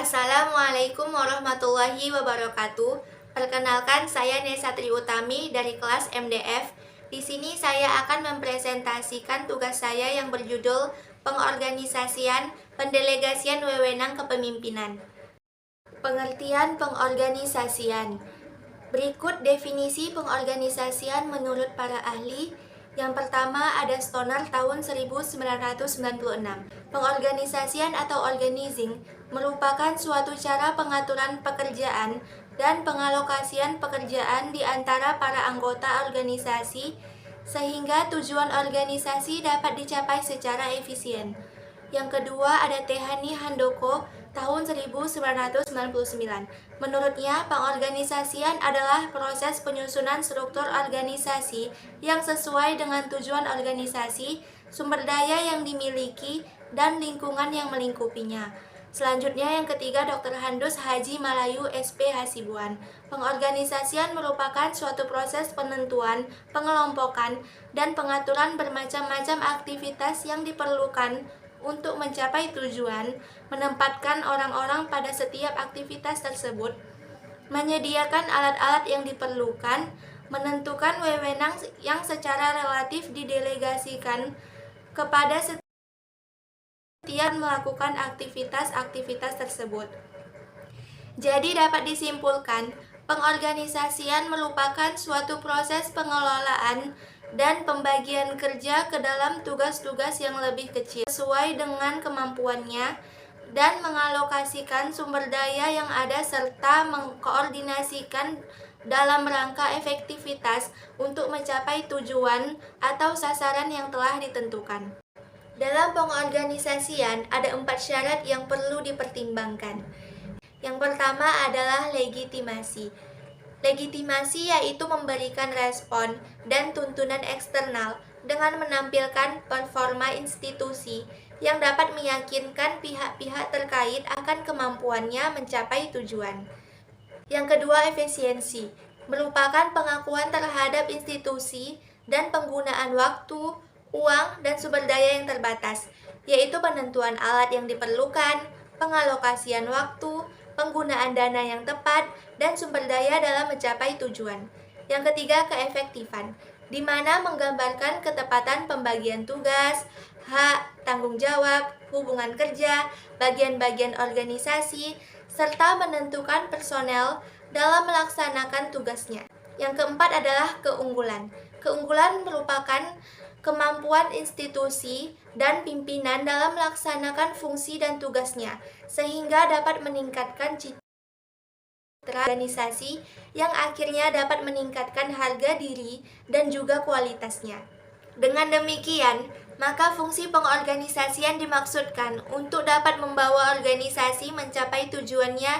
Assalamualaikum warahmatullahi wabarakatuh. Perkenalkan, saya Nesa Triutami dari kelas MDF. Di sini saya akan mempresentasikan tugas saya yang berjudul Pengorganisasian Pendelegasian Wewenang Kepemimpinan. Pengertian pengorganisasian. Berikut definisi pengorganisasian menurut para ahli. Yang pertama ada Stoner tahun 1996. Pengorganisasian atau organizing merupakan suatu cara pengaturan pekerjaan dan pengalokasian pekerjaan di antara para anggota organisasi sehingga tujuan organisasi dapat dicapai secara efisien. Yang kedua ada Tehani Handoko tahun 1999. Menurutnya, pengorganisasian adalah proses penyusunan struktur organisasi yang sesuai dengan tujuan organisasi, sumber daya yang dimiliki, dan lingkungan yang melingkupinya. Selanjutnya yang ketiga Dr. Handus Haji Malayu SP Hasibuan. Pengorganisasian merupakan suatu proses penentuan, pengelompokan, dan pengaturan bermacam-macam aktivitas yang diperlukan untuk mencapai tujuan, menempatkan orang-orang pada setiap aktivitas tersebut, menyediakan alat-alat yang diperlukan, menentukan wewenang yang secara relatif didelegasikan kepada setiap melakukan aktivitas-aktivitas tersebut. Jadi dapat disimpulkan, pengorganisasian merupakan suatu proses pengelolaan dan pembagian kerja ke dalam tugas-tugas yang lebih kecil sesuai dengan kemampuannya dan mengalokasikan sumber daya yang ada serta mengkoordinasikan dalam rangka efektivitas untuk mencapai tujuan atau sasaran yang telah ditentukan. Dalam pengorganisasian ada 4 syarat yang perlu dipertimbangkan. Yang pertama adalah legitimasi. Legitimasi yaitu memberikan respon dan tuntunan eksternal dengan menampilkan performa institusi yang dapat meyakinkan pihak-pihak terkait akan kemampuannya mencapai tujuan. Yang kedua, efisiensi. Merupakan pengakuan terhadap institusi dan penggunaan waktu, uang, dan sumber daya yang terbatas, yaitu penentuan alat yang diperlukan, pengalokasian waktu, penggunaan dana yang tepat, dan sumber daya dalam mencapai tujuan. Yang ketiga, keefektifan, di mana menggambarkan ketepatan pembagian tugas, hak, tanggung jawab, hubungan kerja, bagian-bagian organisasi, serta menentukan personel dalam melaksanakan tugasnya. Yang keempat adalah keunggulan. Keunggulan merupakan kemampuan institusi dan pimpinan dalam melaksanakan fungsi dan tugasnya, sehingga dapat meningkatkan citra organisasi yang akhirnya dapat meningkatkan harga diri dan juga kualitasnya. Dengan demikian, maka fungsi pengorganisasian dimaksudkan untuk dapat membawa organisasi mencapai tujuannya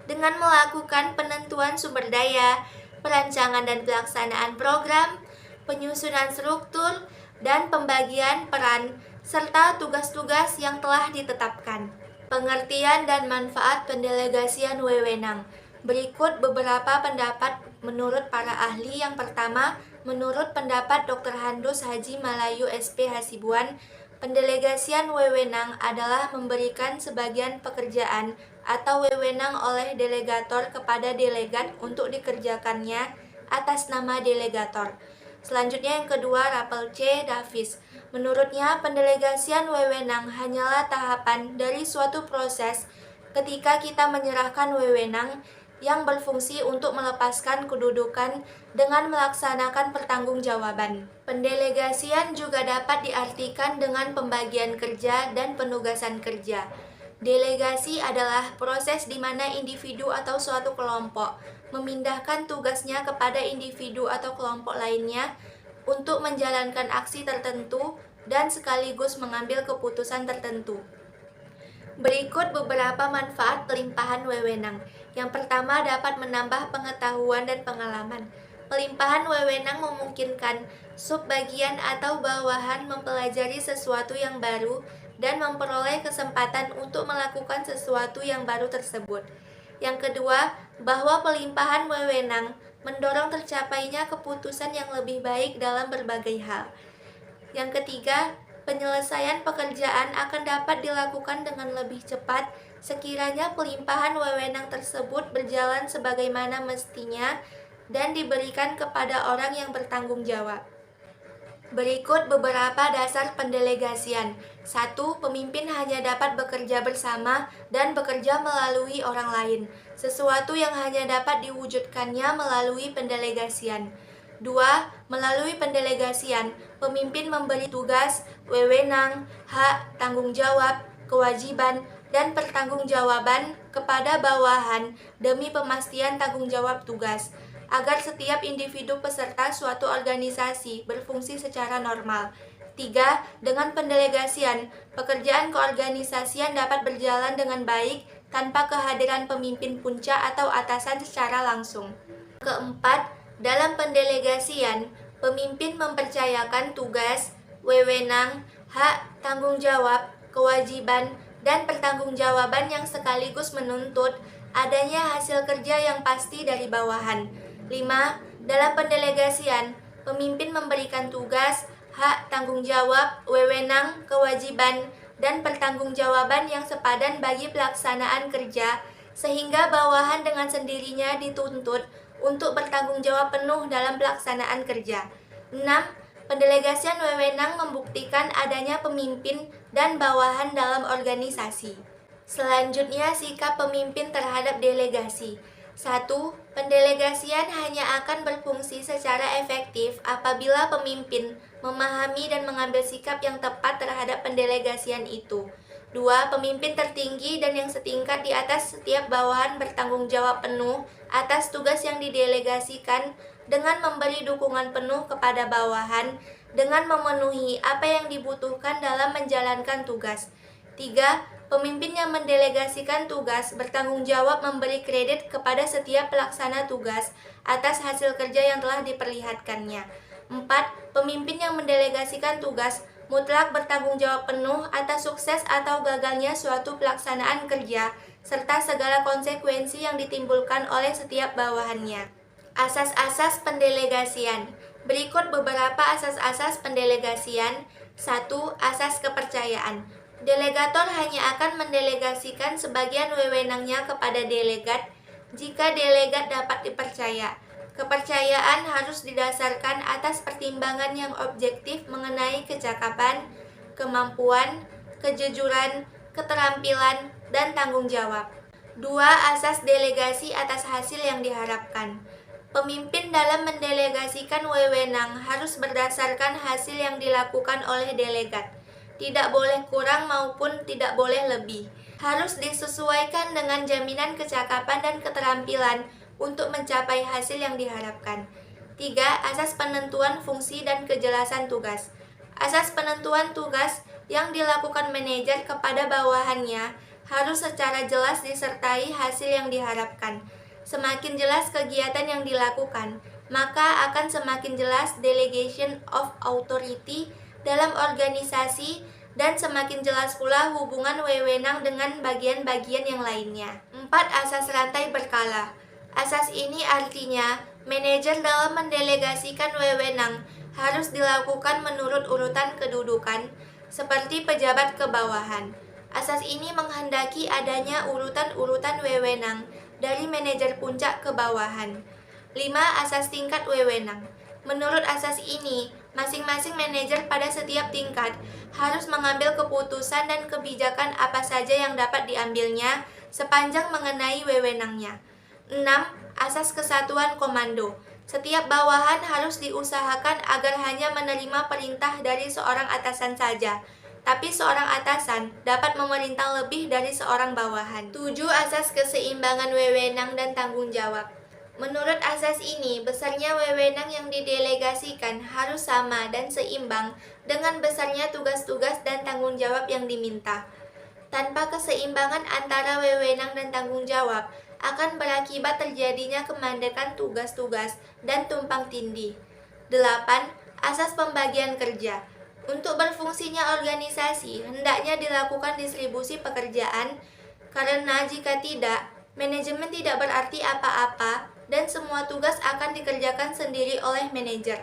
dengan melakukan penentuan sumber daya, perancangan dan pelaksanaan program, penyusunan struktur, dan pembagian peran, serta tugas-tugas yang telah ditetapkan. Pengertian dan manfaat pendelegasian wewenang. Berikut beberapa pendapat menurut para ahli. Yang pertama, menurut pendapat Dr. Handus Haji Malayu SP Hasibuan, pendelegasian wewenang adalah memberikan sebagian pekerjaan atau wewenang oleh delegator kepada delegat untuk dikerjakannya atas nama delegator. Selanjutnya yang kedua, Rapel C. Davis. Menurutnya, pendelegasian wewenang hanyalah tahapan dari suatu proses ketika kita menyerahkan wewenang yang berfungsi untuk melepaskan kedudukan dengan melaksanakan pertanggungjawaban. Pendelegasian juga dapat diartikan dengan pembagian kerja dan penugasan kerja. Delegasi adalah proses di mana individu atau suatu kelompok memindahkan tugasnya kepada individu atau kelompok lainnya untuk menjalankan aksi tertentu dan sekaligus mengambil keputusan tertentu. Berikut beberapa manfaat pelimpahan wewenang. Yang pertama, dapat menambah pengetahuan dan pengalaman. Pelimpahan wewenang memungkinkan subbagian atau bawahan mempelajari sesuatu yang baru dan memperoleh kesempatan untuk melakukan sesuatu yang baru tersebut. Yang kedua, bahwa pelimpahan wewenang mendorong tercapainya keputusan yang lebih baik dalam berbagai hal. Yang ketiga, penyelesaian pekerjaan akan dapat dilakukan dengan lebih cepat sekiranya pelimpahan wewenang tersebut berjalan sebagaimana mestinya dan diberikan kepada orang yang bertanggung jawab. Berikut beberapa dasar pendelegasian. 1. Pemimpin hanya dapat bekerja bersama dan bekerja melalui orang lain, sesuatu yang hanya dapat diwujudkannya melalui pendelegasian. 2. Melalui pendelegasian, pemimpin memberi tugas, wewenang, hak, tanggung jawab, kewajiban, dan pertanggungjawaban kepada bawahan demi pemastian tanggung jawab tugas, agar setiap individu peserta suatu organisasi berfungsi secara normal. 3. Dengan pendelegasian, pekerjaan keorganisasian dapat berjalan dengan baik tanpa kehadiran pemimpin puncak atau atasan secara langsung. Keempat, dalam pendelegasian, pemimpin mempercayakan tugas, wewenang, hak, tanggung jawab, kewajiban, dan pertanggungjawaban yang sekaligus menuntut adanya hasil kerja yang pasti dari bawahan. 5. Dalam pendelegasian, pemimpin memberikan tugas, hak, tanggung jawab, wewenang, kewajiban, dan pertanggungjawaban yang sepadan bagi pelaksanaan kerja, sehingga bawahan dengan sendirinya dituntut untuk bertanggung jawab penuh dalam pelaksanaan kerja. 6. Pendelegasian wewenang membuktikan adanya pemimpin dan bawahan dalam organisasi. Selanjutnya, sikap pemimpin terhadap delegasi. 1. Pendelegasian hanya akan berfungsi secara efektif apabila pemimpin memahami dan mengambil sikap yang tepat terhadap pendelegasian itu. 2. Pemimpin tertinggi dan yang setingkat di atas setiap bawahan bertanggung jawab penuh atas tugas yang didelegasikan dengan memberi dukungan penuh kepada bawahan dengan memenuhi apa yang dibutuhkan dalam menjalankan tugas. 3. Pemimpin yang mendelegasikan tugas bertanggung jawab memberi kredit kepada setiap pelaksana tugas atas hasil kerja yang telah diperlihatkannya. 4. Pemimpin yang mendelegasikan tugas mutlak bertanggung jawab penuh atas sukses atau gagalnya suatu pelaksanaan kerja serta segala konsekuensi yang ditimbulkan oleh setiap bawahannya. Asas-asas pendelegasian. Berikut beberapa asas-asas pendelegasian. 1. Asas kepercayaan. Delegator hanya akan mendelegasikan sebagian wewenangnya kepada delegat jika delegat dapat dipercaya. Kepercayaan harus didasarkan atas pertimbangan yang objektif mengenai kecakapan, kemampuan, kejujuran, keterampilan, dan tanggung jawab. 2. Asas delegasi atas hasil yang diharapkan. Pemimpin dalam mendelegasikan wewenang harus berdasarkan hasil yang dilakukan oleh delegat. Tidak boleh kurang maupun tidak boleh lebih. Harus disesuaikan dengan jaminan kecakapan dan keterampilan untuk mencapai hasil yang diharapkan. 3. Asas penentuan fungsi dan kejelasan tugas. Asas penentuan tugas yang dilakukan manajer kepada bawahannya harus secara jelas disertai hasil yang diharapkan. Semakin jelas kegiatan yang dilakukan, maka akan semakin jelas delegation of authority dalam organisasi dan semakin jelas pula hubungan wewenang dengan bagian-bagian yang lainnya. 4. Asas rantai berkala. Asas ini artinya manajer dalam mendelegasikan wewenang harus dilakukan menurut urutan kedudukan seperti pejabat ke bawahan. Asas ini menghendaki adanya urutan-urutan wewenang dari manajer puncak ke bawahan. 5. Asas tingkat wewenang. Menurut asas ini, masing-masing manajer pada setiap tingkat harus mengambil keputusan dan kebijakan apa saja yang dapat diambilnya sepanjang mengenai wewenangnya. 6. Asas kesatuan komando. Setiap bawahan harus diusahakan agar hanya menerima perintah dari seorang atasan saja, tapi seorang atasan dapat memerintah lebih dari seorang bawahan. 7. Asas keseimbangan wewenang dan tanggung jawab. Menurut asas ini, besarnya wewenang yang didelegasikan harus sama dan seimbang dengan besarnya tugas-tugas dan tanggung jawab yang diminta. Tanpa keseimbangan antara wewenang dan tanggung jawab, akan berakibat terjadinya kemandekan tugas-tugas dan tumpang tindih. 8. Asas pembagian kerja. Untuk berfungsinya organisasi, hendaknya dilakukan distribusi pekerjaan, karena jika tidak, manajemen tidak berarti apa-apa dan semua tugas akan dikerjakan sendiri oleh manajer.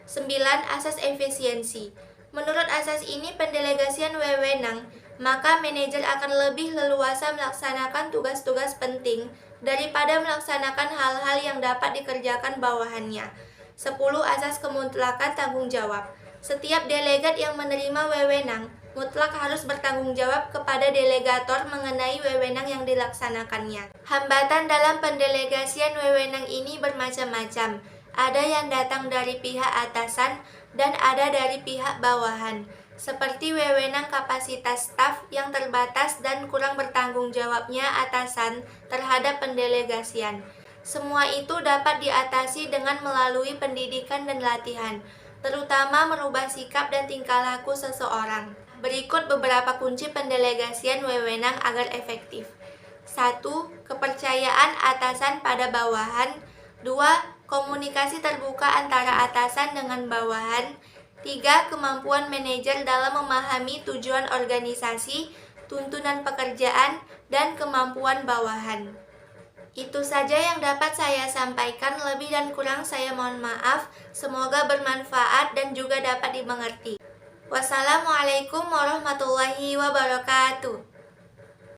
9. Asas efisiensi. Menurut asas ini, pendelegasian wewenang maka manajer akan lebih leluasa melaksanakan tugas-tugas penting daripada melaksanakan hal-hal yang dapat dikerjakan bawahannya. 10. Asas kemutlakan tanggung jawab. Setiap delegat yang menerima wewenang mutlak harus bertanggung jawab kepada delegator mengenai wewenang yang dilaksanakannya. Hambatan dalam pendelegasian wewenang ini bermacam-macam. Ada yang datang dari pihak atasan dan ada dari pihak bawahan, seperti wewenang kapasitas staf yang terbatas dan kurang bertanggung jawabnya atasan terhadap pendelegasian. Semua itu dapat diatasi dengan melalui pendidikan dan latihan, terutama merubah sikap dan tingkah laku seseorang. Berikut beberapa kunci pendelegasian wewenang agar efektif. 1. Kepercayaan atasan pada bawahan. 2. Komunikasi terbuka antara atasan dengan bawahan. 3. Kemampuan manajer dalam memahami tujuan organisasi, tuntunan pekerjaan, dan kemampuan bawahan. Itu saja yang dapat saya sampaikan, lebih dan kurang saya mohon maaf. Semoga bermanfaat dan juga dapat dimengerti. Wassalamualaikum warahmatullahi wabarakatuh.